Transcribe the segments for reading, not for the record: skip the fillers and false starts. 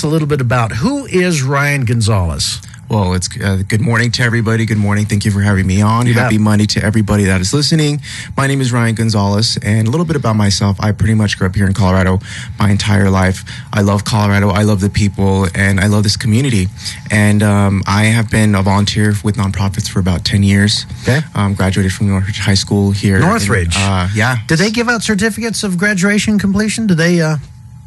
us a little bit about who is Ryan Gonzalez? Well, it's good morning to everybody. Good morning. Thank you for having me on. Happy Monday to everybody that is listening. My name is Ryan Gonzalez, and a little bit about myself. I pretty much grew up here in Colorado my entire life. I love Colorado. I love the people, and I love this community. And I have been a volunteer with nonprofits for about 10 years. Okay. Graduated from Northridge High School here. Northridge? Yeah. Did they give out certificates of graduation completion? Did they...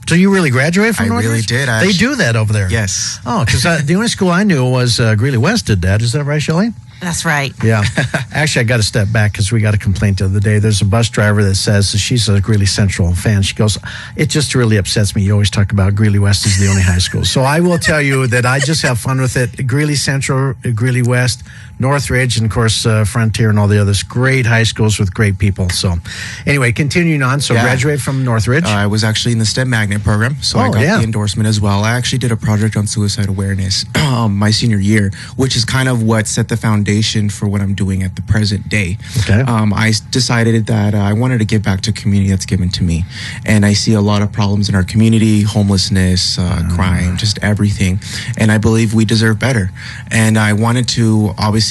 So you really graduated from Northridge? I really did. They do that over there. Yes. Oh, because the only school I knew was Greeley West did that. Is that right, Shelley? That's right. Yeah. Actually, I got to step back because we got a complaint the other day. There's a bus driver that says she's a Greeley Central fan. She goes, it just really upsets me. You always talk about Greeley West is the only high school. So I will tell you that I just have fun with it. Greeley Central, Greeley West, Northridge, and of course Frontier and all the others. Great high schools with great people. So anyway, continuing on. So graduated from Northridge. I was actually in the STEM Magnet program, so I got the endorsement as well. I actually did a project on suicide awareness my senior year, which is kind of what set the foundation for what I'm doing at the present day. Okay. I decided that I wanted to give back to a community that's given to me. And I see a lot of problems in our community, homelessness, crime, just everything. And I believe we deserve better. And I wanted to obviously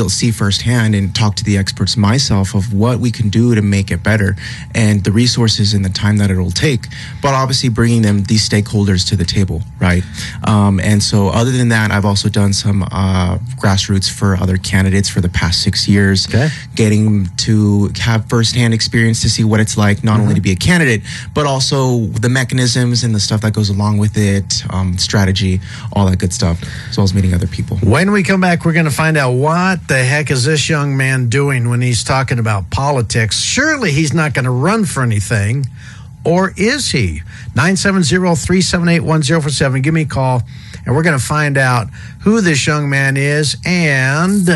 see firsthand and talk to the experts myself of what we can do to make it better and the resources and the time that it'll take, but obviously bringing them, these stakeholders, to the table, right? And so other than that, I've also done some grassroots for other candidates for the past 6 years, getting to have firsthand experience to see what it's like not only to be a candidate, but also the mechanisms and the stuff that goes along with it, strategy, all that good stuff, as well as meeting other people. When we come back, we're going to find out what the heck is this young man doing when he's talking about politics. Surely he's not going to run for anything, or is he? 970-378-1047. Give me a call, and we're going to find out who this young man is and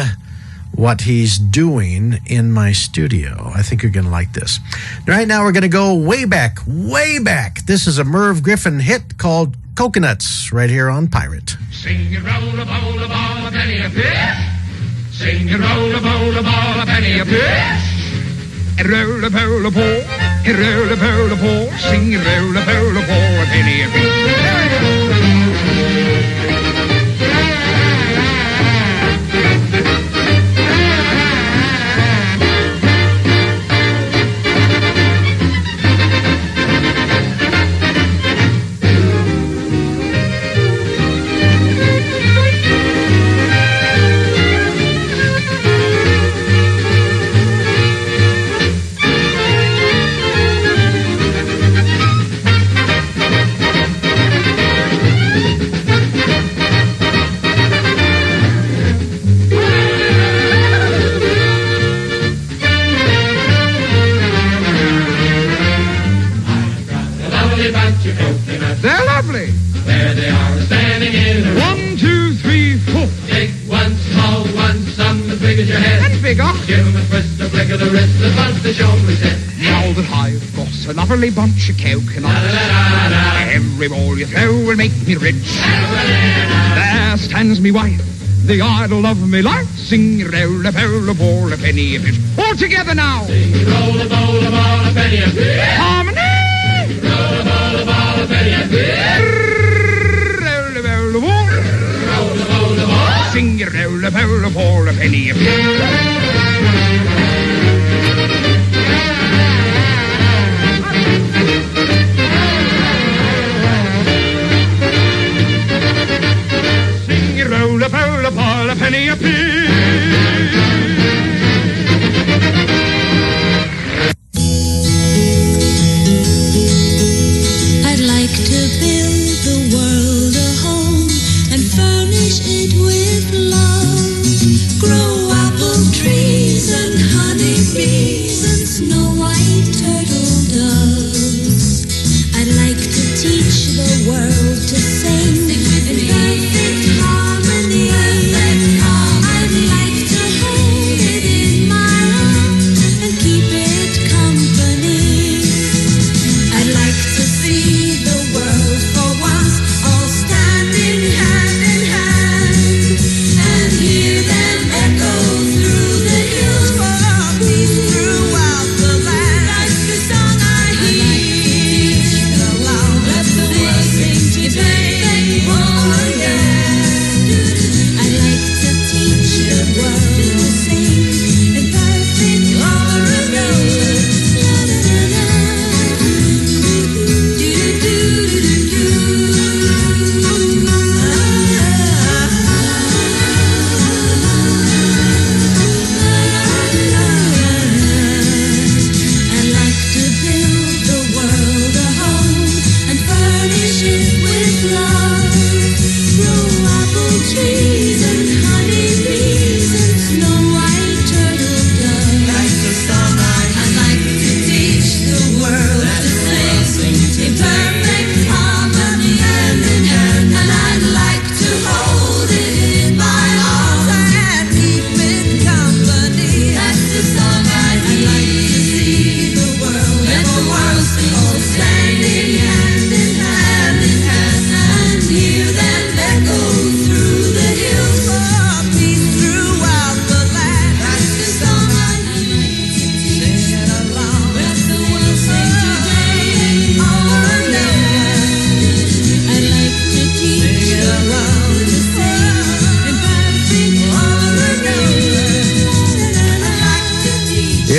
what he's doing in my studio. I think you're going to like this. Right now, we're going to go way back, way back. This is a Merv Griffin hit called Coconuts right here on Pirate. Sing and roll a bowl, a ball, a penny a fish. Sing and roll a bowl, a ball, a penny a fish. And roll a bowl, a ball, and roll a bowl, a ball. Sing and roll a bowl, a ball, a penny a fish. They're lovely. There they are, standing in a row. 1, 2, 3, 4. Big one, small one, some as big as your head. And bigger. Give 'em a twist, a flick of the wrist, a bunch to show 'em his head. Now that I've got a lovely bunch of coconuts, every ball you throw will make me rich. There stands me wife, the idol of me life. Sing, roll a bowl, a ball, a penny a fish. All together now. Sing, roll a bowl, a ball, a penny a fish. Harmony. Roll a bowl, a ball, a penny a fish. Roll a bowl, a ball. Roll a bowl, a ball. Sing, roll a bowl, a ball, a penny a fish. Roll a bowl, a ball, a penny a piece. I'd like to build the world a home and furnish it with love. Grow apple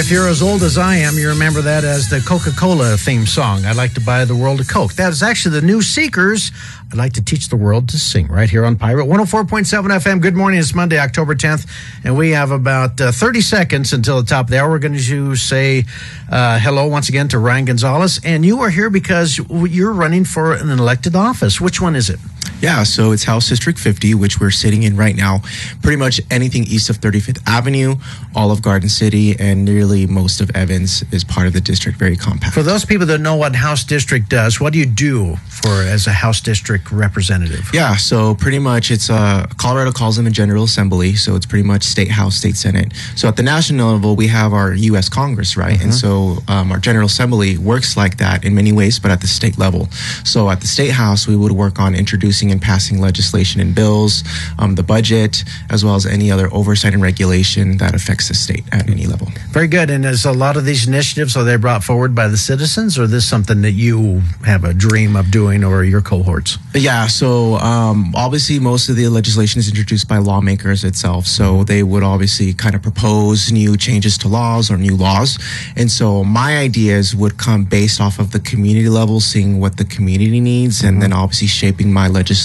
If you're as old as I am, you remember that as the Coca-Cola theme song. I'd like to buy the world a Coke. That is actually the new Seekers. I'd like to teach the world to sing right here on Pirate 104.7 FM. Good morning. It's Monday, October 10th, and we have about 30 seconds until the top of the hour. We're going to say hello once again to Ryan Gonzalez, and you are here because you're running for an elected office. Which one is it? Yeah, so it's House District 50, which we're sitting in right now. Pretty much anything east of 35th Avenue, all of Garden City, and nearly most of Evans is part of the district, very compact. For those people that know what House District does, what do you do as a House District representative? Yeah, so pretty much it's Colorado calls them a General Assembly, so it's pretty much State House, State Senate. So at the national level, we have our U.S. Congress, right? And so our General Assembly works like that in many ways, but at the state level. So at the State House, we would work on introducing and passing legislation and bills, the budget, as well as any other oversight and regulation that affects the state at any level. Very good. And is a lot of these initiatives, are they brought forward by the citizens, or is this something that you have a dream of doing, or your cohorts? Yeah, so obviously most of the legislation is introduced by lawmakers itself. So they would obviously kind of propose new changes to laws or new laws. And so my ideas would come based off of the community level, seeing what the community needs, and then obviously shaping my legislation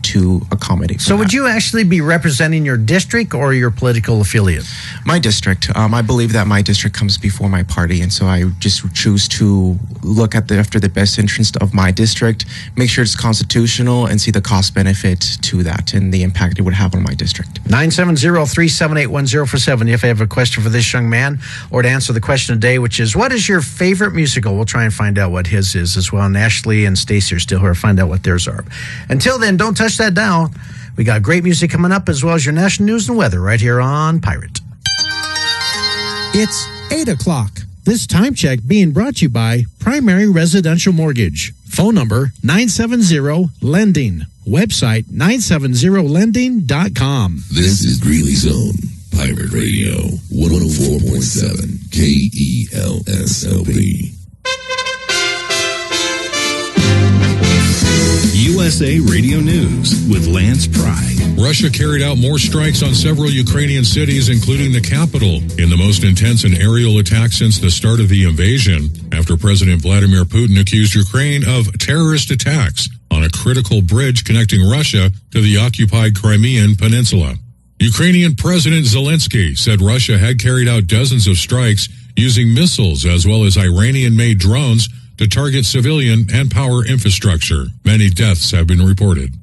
to accommodate. So would you actually be representing your district or your political affiliate? My district. I believe that my district comes before my party, and so I just choose to look at after the best interest of my district, make sure it's constitutional, and see the cost benefit to that and the impact it would have on my district. 970-378-1047 if you have a question for this young man, or to answer the question today, which is, what is your favorite musical? We'll try and find out what his is as well. And Ashley and Stacy are still here to find out what theirs are. Until then, don't touch that dial. We got great music coming up, as well as your national news and weather right here on Pirate. It's 8 o'clock. This time check being brought to you by Primary Residential Mortgage. Phone number 970-LENDING. Website 970lending.com. This is Greeley's own Pirate Radio 104.7 KELSLP. USA Radio News with Lance Pry. Russia carried out more strikes on several Ukrainian cities, including the capital, in the most intense and aerial attack since the start of the invasion, after President Vladimir Putin accused Ukraine of terrorist attacks on a critical bridge connecting Russia to the occupied Crimean Peninsula. Ukrainian President Zelensky said Russia had carried out dozens of strikes using missiles as well as Iranian-made drones to target civilian and power infrastructure. Many deaths have been reported.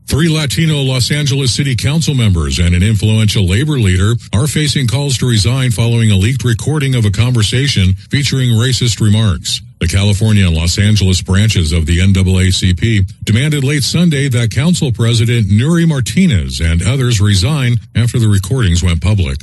3 Latino Los Angeles City Council members and an influential labor leader are facing calls to resign following a leaked recording of a conversation featuring racist remarks. The California and Los Angeles branches of the NAACP demanded late Sunday that Council President Nuri Martinez and others resign after the recordings went public.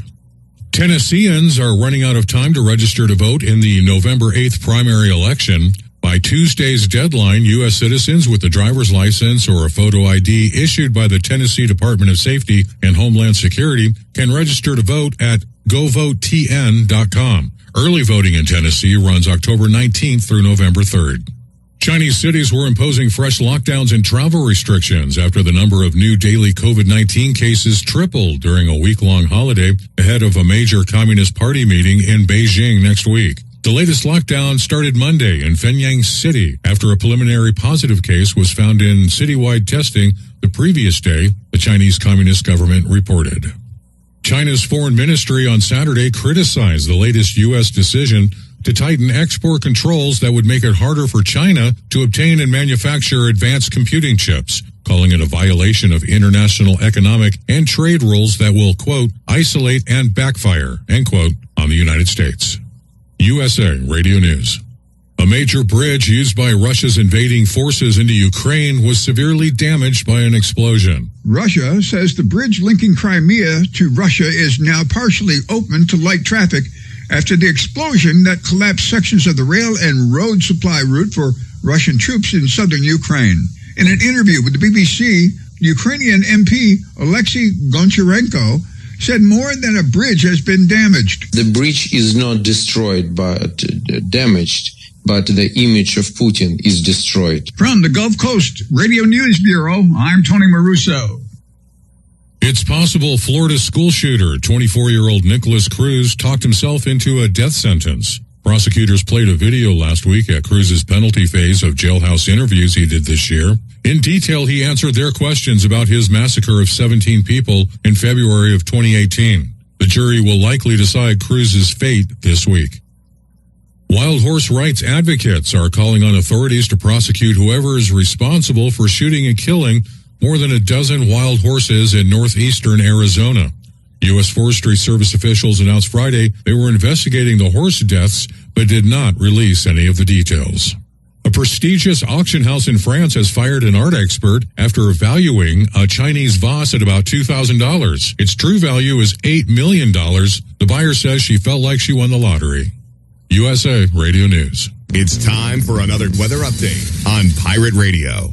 Tennesseans are running out of time to register to vote in the November 8th primary election. By Tuesday's deadline, U.S. citizens with a driver's license or a photo ID issued by the Tennessee Department of Safety and Homeland Security can register to vote at govotn.com. Early voting in Tennessee runs October 19th through November 3rd. Chinese cities were imposing fresh lockdowns and travel restrictions after the number of new daily COVID-19 cases tripled during a week-long holiday ahead of a major Communist Party meeting in Beijing next week. The latest lockdown started Monday in Fenyang City after a preliminary positive case was found in citywide testing the previous day, the Chinese Communist government reported. China's foreign ministry on Saturday criticized the latest U.S. decision to tighten export controls that would make it harder for China to obtain and manufacture advanced computing chips, calling it a violation of international economic and trade rules that will, quote, isolate and backfire, end quote, on the United States. USA Radio News. A major bridge used by Russia's invading forces into Ukraine was severely damaged by an explosion. Russia says the bridge linking Crimea to Russia is now partially open to light traffic after the explosion that collapsed sections of the rail and road supply route for Russian troops in southern Ukraine. In an interview with the BBC, Ukrainian MP Alexei Goncharenko said more than a bridge has been damaged. The bridge is not destroyed but damaged, but the image of Putin is destroyed. From the Gulf Coast Radio News Bureau, I'm Tony Maruso. It's possible Florida school shooter, 24-year-old Nicholas Cruz, talked himself into a death sentence. Prosecutors played a video last week at Cruz's penalty phase of jailhouse interviews he did this year. In detail, he answered their questions about his massacre of 17 people in February of 2018. The jury will likely decide Cruz's fate this week. Wild horse rights advocates are calling on authorities to prosecute whoever is responsible for shooting and killing more than a dozen wild horses in northeastern Arizona. U.S. Forestry Service officials announced Friday they were investigating the horse deaths but did not release any of the details. A prestigious auction house in France has fired an art expert after valuing a Chinese vase at about $2,000. Its true value is $8 million. The buyer says she felt like she won the lottery. USA Radio News. It's time for another weather update on Pirate Radio.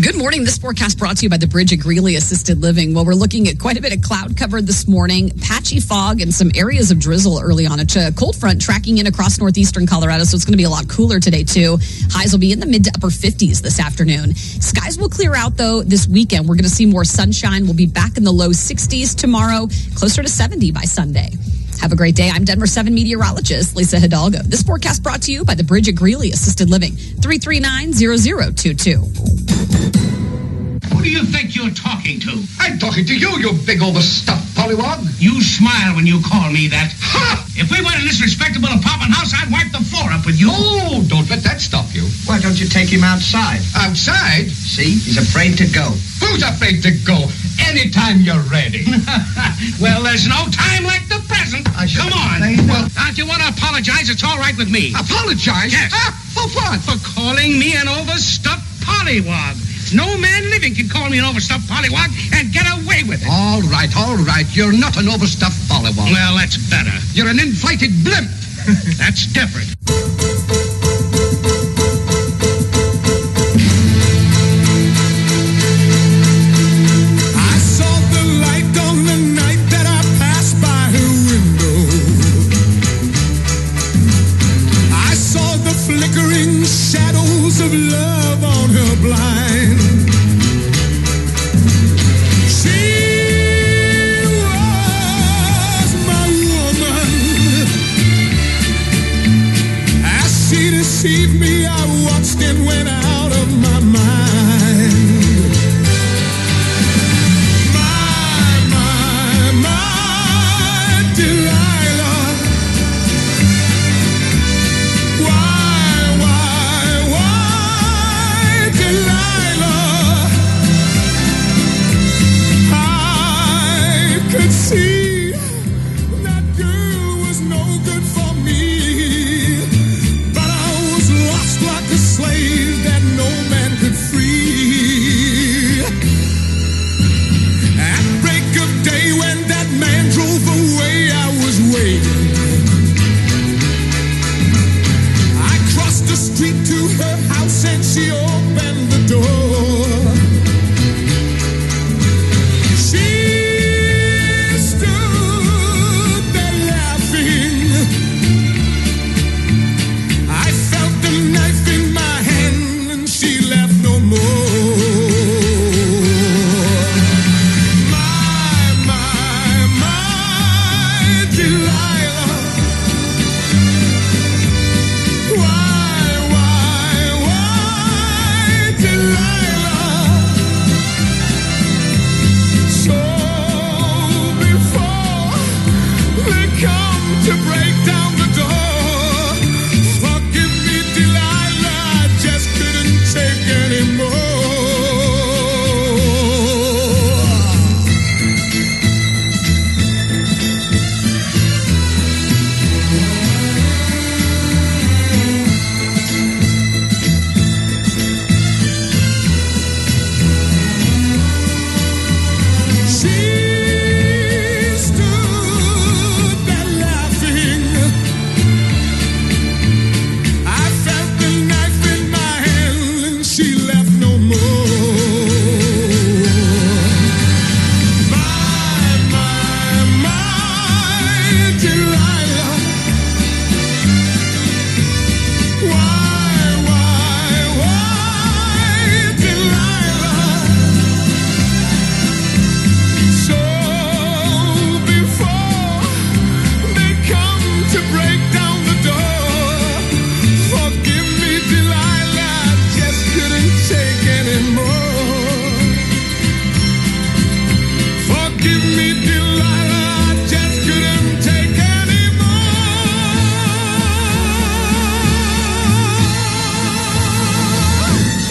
Good morning. This forecast brought to you by the Bridge at Greeley Assisted Living. Well, we're looking at quite a bit of cloud cover this morning, patchy fog, and some areas of drizzle early on. A cold front tracking in across northeastern Colorado, so it's going to be a lot cooler today, too. Highs will be in the mid to upper 50s this afternoon. Skies will clear out, though, this weekend. We're going to see more sunshine. We'll be back in the low 60s tomorrow, closer to 70 by Sunday. Have a great day. I'm Denver 7 meteorologist Lisa Hidalgo. This forecast brought to you by the Bridge at Greeley Assisted Living, 339-0022. Who do you think you're talking to? I'm talking to you, you big overstuffed pollywog. You smile when you call me that. Ha! If we went in this respectable apartment house, I'd wipe the floor up with you. Oh, don't let that stop you. Why don't you take him outside? Outside? See, he's afraid to go. Who's afraid to go? Anytime you're ready. Well, there's no time like the present. Come on. Well, if you want to apologize, it's all right with me. Apologize? Yes. For what? For calling me an overstuffed pollywog. No man living can call me an overstuffed pollywog and get away with it. All right. You're not an overstuffed pollywog. Well, that's better. You're an inflated blimp. That's different. I saw the light on the night that I passed by her window. I saw the flickering shadows of love on her blind. She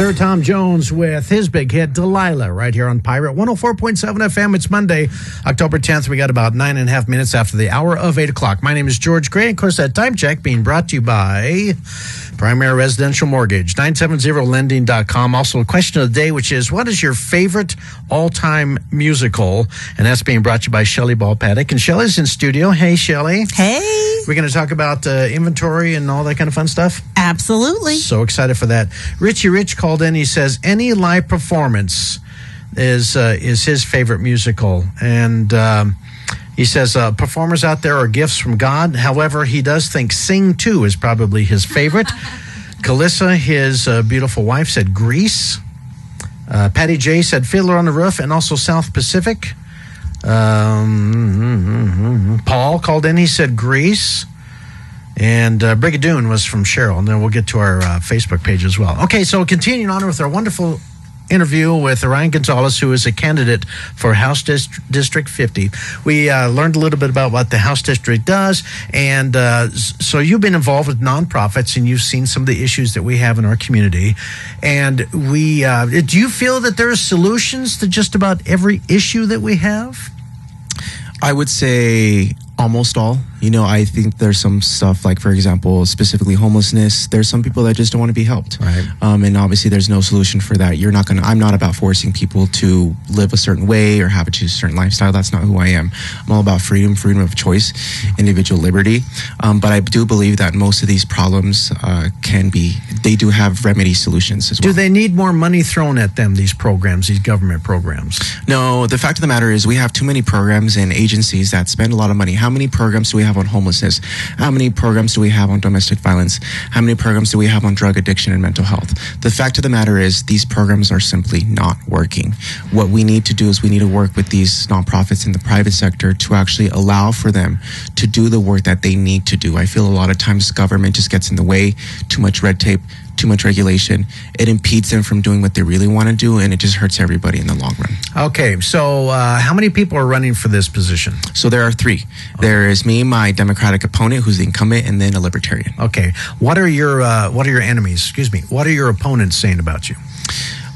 Sir Tom Jones with his big hit, Delilah, right here on Pirate 104.7 FM. It's Monday, October 10th. We got about 9.5 minutes after the hour of 8 o'clock. My name is George Gray. Of course, that time check being brought to you by Primary Residential Mortgage, 970lending.com. Also, a question of the day, which is, what is your favorite all-time musical? And that's being brought to you by Shelley Ball Paddock. And Shelley's in studio. Hey, Shelley. Hey. We're going to talk about inventory and all that kind of fun stuff? Absolutely. So excited for that. Richie Rich called in. He says, any live performance is his favorite musical. And he says, performers out there are gifts from God. However, he does think Sing 2 is probably his favorite. Calissa, his beautiful wife, said Grease. Patty J said Fiddler on the Roof and also South Pacific. Paul called in. He said Grease. And Brigadoon was from Cheryl. And then we'll get to our Facebook page as well. Okay, so continuing on with our wonderful interview with RYAN GONZALEZ, who is a candidate for House District 50. We learned a little bit about what the House District does, and so you've been involved with nonprofits, and you've seen some of the issues that we have in our community. And we do you feel that there are solutions to just about every issue that we have? I would say almost all. You know, I think there's some stuff like, for example, specifically homelessness. There's some people that just don't want to be helped. Right. And obviously there's no solution for that. I'm not about forcing people to live a certain way or have a certain lifestyle. That's not who I am. I'm all about freedom of choice, individual liberty. But I do believe that most of these problems they do have remedy solutions as well. Do they need more money thrown at them, these programs, these government programs? No, the fact of the matter is we have too many programs and agencies that spend a lot of money. How many programs do we have on homelessness? How many programs do we have on domestic violence? How many programs do we have on drug addiction and mental health? The fact of the matter is these programs are simply not working. What we need to do is we need to work with these nonprofits in the private sector to actually allow for them to do the work that they need to do. I feel a lot of times government just gets in the way, too much red tape, too much regulation. It impedes them from doing what they really want to do, and it just hurts everybody in the long run. Okay, so how many people are running for this position? So there are three. Okay. There is me, my Democratic opponent, who's the incumbent, and then a Libertarian. Okay, what are your enemies? Excuse me. What are your opponents saying about you?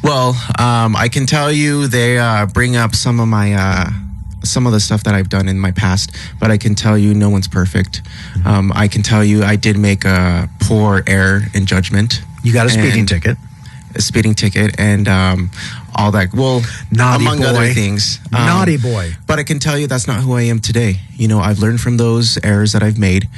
Well, I can tell you they bring up some of the stuff that I've done in my past, but I can tell you no one's perfect. I can tell you I did make a poor error in judgment. You got a speeding ticket. A speeding ticket and all that. Well, naughty among boy. other things. Naughty boy. But I can tell you that's not who I am today. You know, I've learned from those errors that I've made.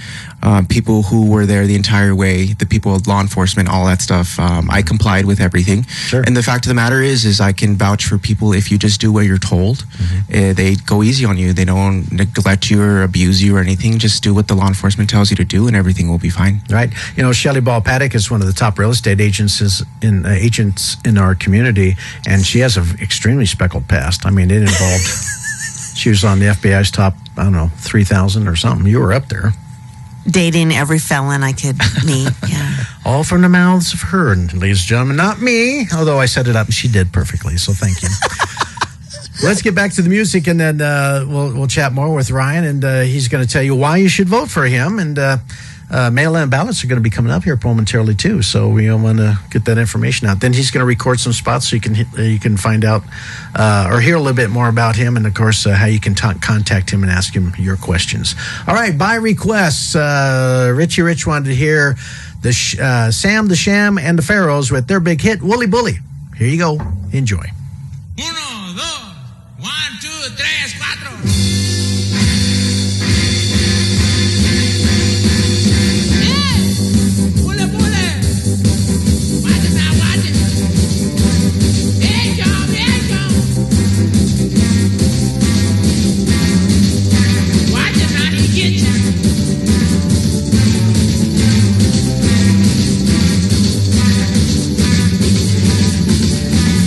People who were there the entire way, the people of law enforcement, all that stuff. I complied with everything. Sure. And the fact of the matter is I can vouch for people if you just do what you're told. They go easy on you. They don't neglect you or abuse you or anything. Just do what the law enforcement tells you to do, and everything will be fine. Right. You know, Shelley Ball Paddock is one of the top real estate agents in our community, and she has an extremely speckled past. I mean, it involved. She was on the FBI's top, 3,000 or something. You were up there. Dating every felon I could meet, yeah. All from the mouths of her, and ladies and gentlemen, not me, although I set it up and she did perfectly, so thank you. Let's get back to the music, and then we'll chat more with Ryan, and he's going to tell you why you should vote for him, and mail-in ballots are going to be coming up here momentarily too, so we want to get that information out. Then he's going to record some spots so you can find out or hear a little bit more about him, and of course how you can contact him and ask him your questions. All right, by request, Richie Rich wanted to hear the Sam, the Sham, and the Pharaohs with their big hit, Wooly Bully. Here you go. Enjoy. 1, 2, 3, 4.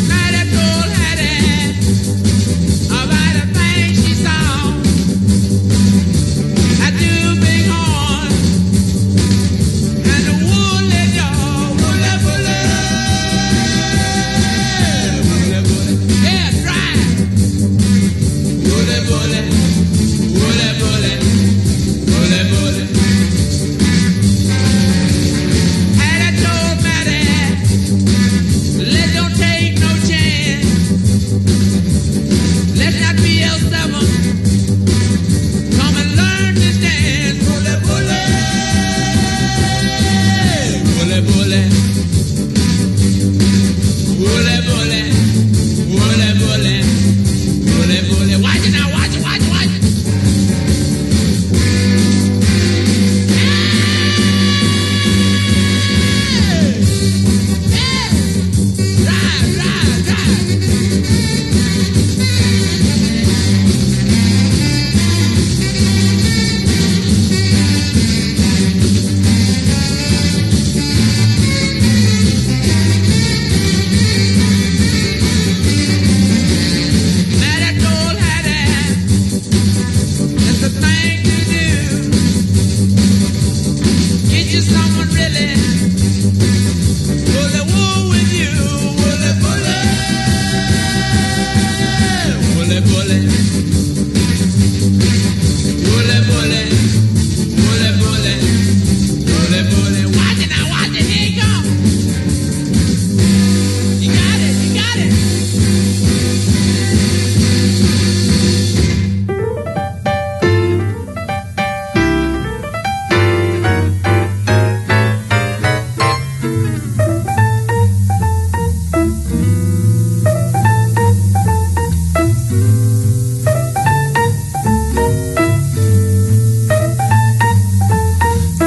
Night at old Hattie, about a thing she saw.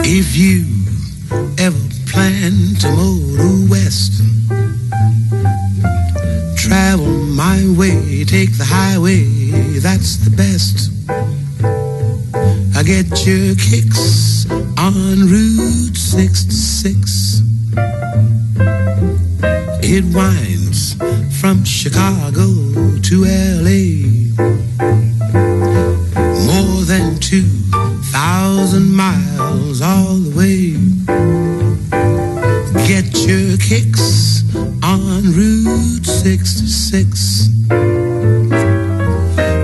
If you ever plan to motor west, travel my way, take the highway, that's the best. I get your kicks on Route 66. It winds from Chicago to LA, more than 2,000 miles all the way. Get your kicks on Route 66.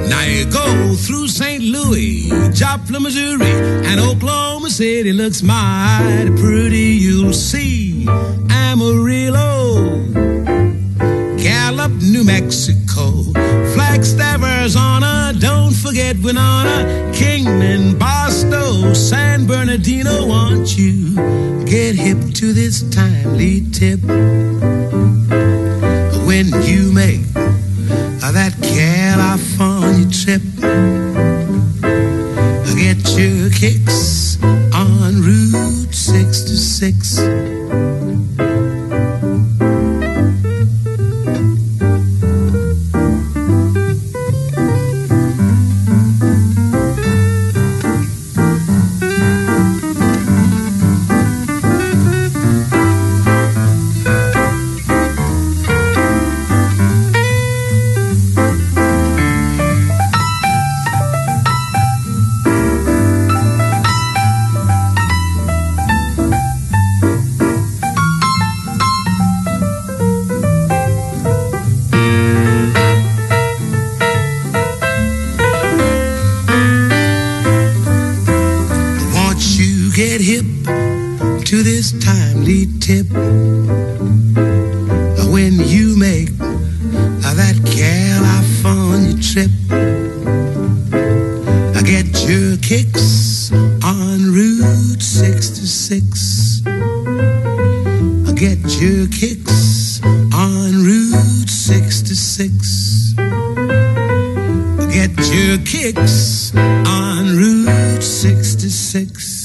Now you go through St. Louis, Joplin, Missouri, and Oklahoma City looks mighty pretty. You'll see Amarillo, Gallup, New Mexico, Flagstaff, Arizona, don't forget Winona, Kingman, Barstow, San Bernardino. Want you get hip to this timely tip when you make that California trip. Get your kicks on Route 66. Get hip to this timely tip when you make that California trip. Get your kicks on Route 66. Get your kicks on Route 66. Get your kicks on Route 66.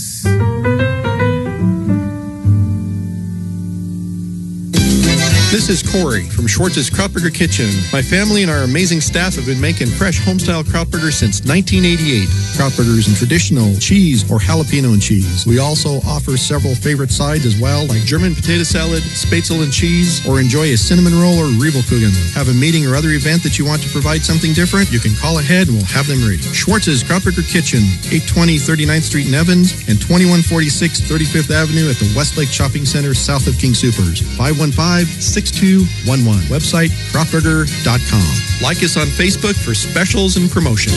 This is Corey from Schwartz's Krautburger Kitchen. My family and our amazing staff have been making fresh homestyle Krautburgers since 1988. Krautburgers in traditional cheese or jalapeno and cheese. We also offer several favorite sides as well, like German potato salad, spätzle and cheese, or enjoy a cinnamon roll or Rievelkuchen. Have a meeting or other event that you want to provide something different? You can call ahead and we'll have them ready. Schwartz's Krautburger Kitchen, 820 39th Street in Evans and 2146 35th Avenue at the Westlake Shopping Center south of King Soopers. 515-6211. Website, krautburger.com. Like us on Facebook for specials and promotions.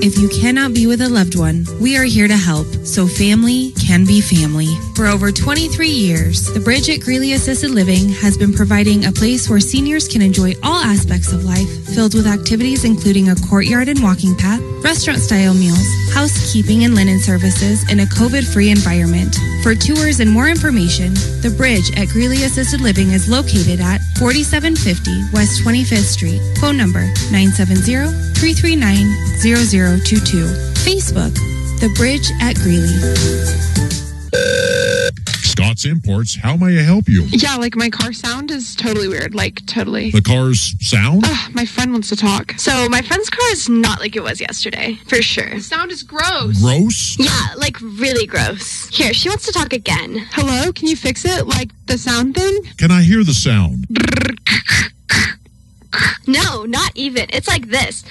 If you cannot be with a loved one, we are here to help so family can be family. For over 23 years, the Bridge at Greeley Assisted Living has been providing a place where seniors can enjoy all aspects of life, filled with activities including a courtyard and walking path, restaurant-style meals, housekeeping and linen services in a COVID-free environment. For tours and more information, the Bridge at Greeley Assisted Living is located at 4750 West 25th Street. Phone number 970-339-0022. Facebook, The Bridge at Greeley. Scott's Imports, how may I help you? Yeah, like my car sound is totally weird, like totally. The car's sound? My friend wants to talk. So my friend's car is not like it was yesterday, for sure. The sound is gross. Gross? Yeah, like really gross. Here, she wants to talk again. Hello, can you fix it? Like the sound thing? Can I hear the sound? No, not even. It's like this.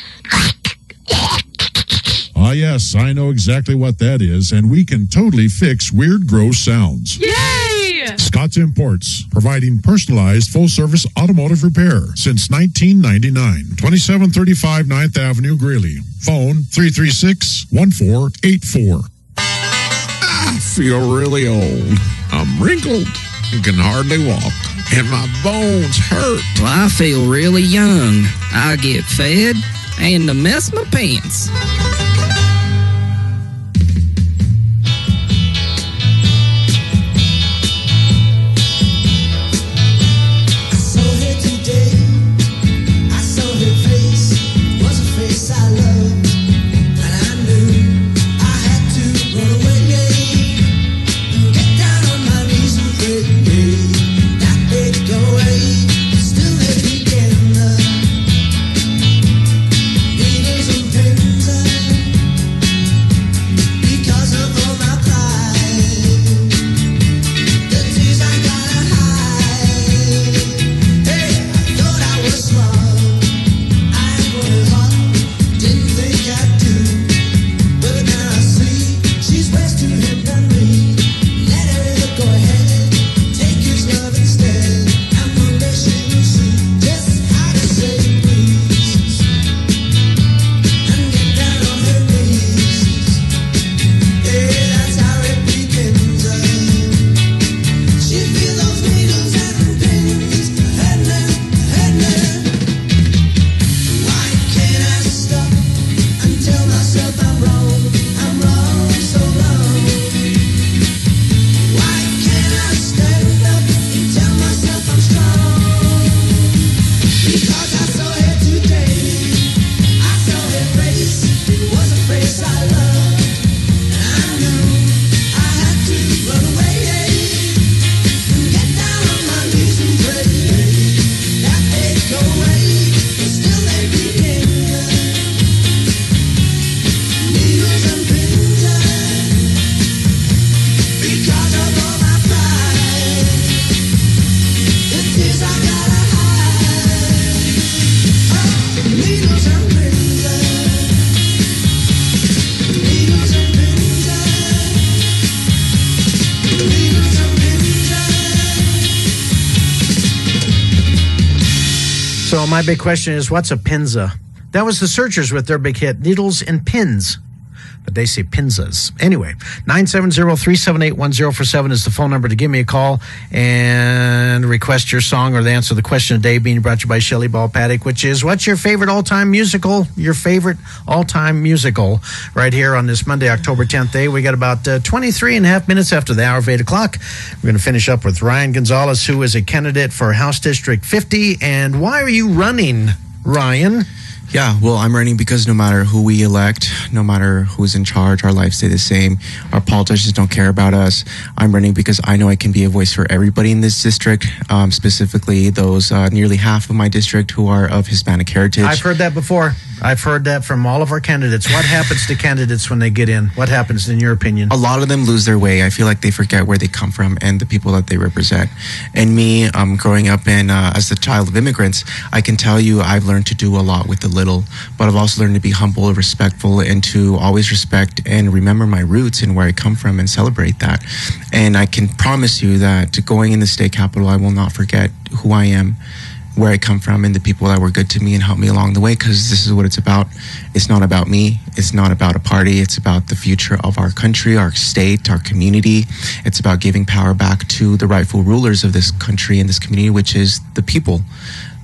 Ah, yes, I know exactly what that is, and we can totally fix weird, gross sounds. Yay! Scott's Imports, providing personalized full-service automotive repair since 1999. 2735 9th Avenue, Greeley. Phone 336-1484. I feel really old. I'm wrinkled and can hardly walk, and my bones hurt. Well, I feel really young. I get fed and to mess my pants. So my big question is, what's a pinza? That was the Searchers with their big hit, Needles and Pins. But they say pinzas. Anyway, 970-378-1047 is the phone number to give me a call and request your song or the answer to the question today, being brought to you by Shelley Ball Paddock, which is, what's your favorite all-time musical? Your favorite all-time musical right here on this Monday, October 10th day. We got about 23 and a half minutes after the hour of 8 o'clock. We're going to finish up with Ryan Gonzalez, who is a candidate for House District 50. And why are you running, Ryan? Yeah, well, I'm running because no matter who we elect, no matter who's in charge, our lives stay the same. Our politicians don't care about us. I'm running because I know I can be a voice for everybody in this district, specifically those nearly half of my district who are of Hispanic heritage. I've heard that before. I've heard that from all of our candidates. What happens to candidates when they get in? What happens, in your opinion? A lot of them lose their way. I feel like they forget where they come from and the people that they represent. And me, growing up in as the child of immigrants, I can tell you I've learned to do a lot with the little, but I've also learned to be humble, respectful, and to always respect and remember my roots and where I come from and celebrate that. And I can promise you that going in the state capitol, I will not forget who I am, where I come from, and the people that were good to me and helped me along the way, because this is what it's about. It's not about me. It's not about a party. It's about the future of our country, our state, our community. It's about giving power back to the rightful rulers of this country and this community, which is the people.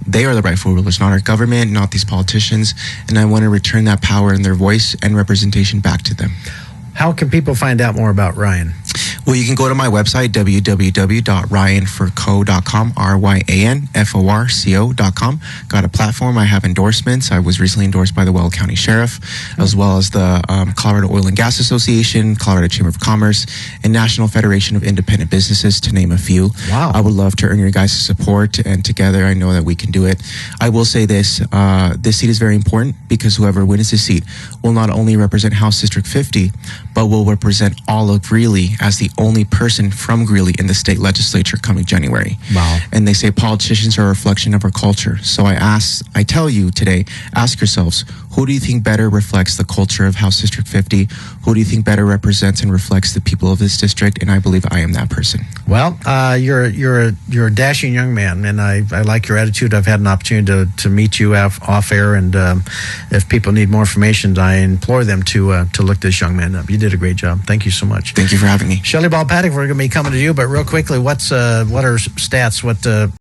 They are the rightful rulers, not our government, not these politicians. And I want to return that power and their voice and representation back to them. How can people find out more about Ryan? Well, you can go to my website, www.ryanforco.com, RYANFORCO.com. Got a platform. I have endorsements. I was recently endorsed by the Weld County Sheriff, as well as the Colorado Oil and Gas Association, Colorado Chamber of Commerce, and National Federation of Independent Businesses, to name a few. Wow. I would love to earn your guys' support, and together I know that we can do it. I will say this, this seat is very important because whoever wins this seat will not only represent House District 50, but will represent all of Greeley as the only person from Greeley in the state legislature coming January. Wow. And they say politicians are a reflection of our culture. So I tell you today, ask yourselves, who do you think better reflects the culture of House District 50? Who do you think better represents and reflects the people of this district? And I believe I am that person. Well, you're a dashing young man, and I like your attitude. I've had an opportunity to meet you off air, and if people need more information, I implore them to look this young man up. You did a great job. Thank you so much. Thank you for having me. Shelley Ball Paddock, we're going to be coming to you, but real quickly, what are stats? What